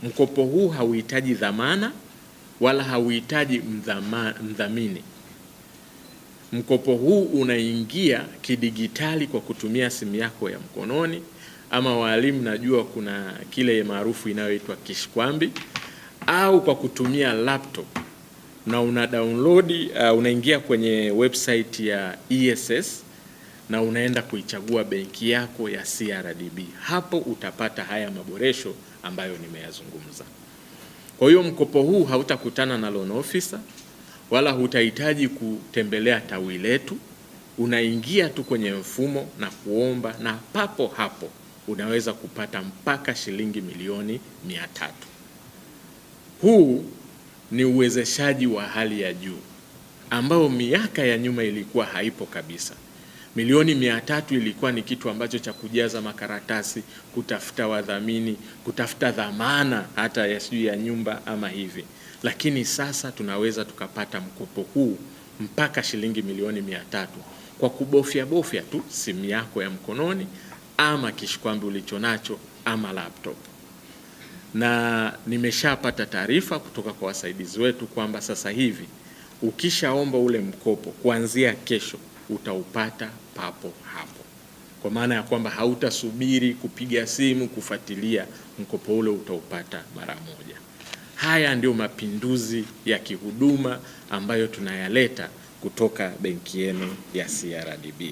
Mkopo huu hauhitaji dhamana wala hauhitaji mdhamini. Mkopo huu unaingia kidigitali kwa kutumia simu yako ya mkononi, ama walimu najua kuna kile maarufu inayoitwa kishikwambi, au kwa kutumia laptop, na una download unaingia kwenye website ya ESS na unaenda kuichagua benki yako ya CRDB. Hapo utapata haya maboresho ambayo nimeyazungumza. Kwa hiyo mkopo huu hautakutana na loan officer wala hutahitaji kutembelea tawi letu. Unaingia tu kwenye mfumo na kuomba, na papo hapo unaweza kupata mpaka shilingi milioni 300. Huu ni uwezeshaji wa hali ya juu ambao miaka ya nyuma ilikuwa haipo kabisa. Milioni 300 ilikuwa ni kitu ambacho cha kujaza makaratasi, kutafuta wadhamini, kutafuta dhamana hata ya nyumba ama hivi. Lakini sasa tunaweza tukapata mkopo huu mpaka shilingi milioni 300 kwa kubofya tu simu yako ya mkononi ama kishikwambi ulichonacho ama laptop. Na nimeshapata taarifa kutoka kwa wasaidizi wetu kwamba sasa hivi ukishaomba ule mkopo kuanzia kesho utaupata papo hapo, kwa maana ya kwamba hautasubiri kupiga simu kufuatilia, mkopo ule utaupata mara moja. Haya ndio mapinduzi ya kihuduma ambayo tunayaleta kutoka benki yenu ya CRDB.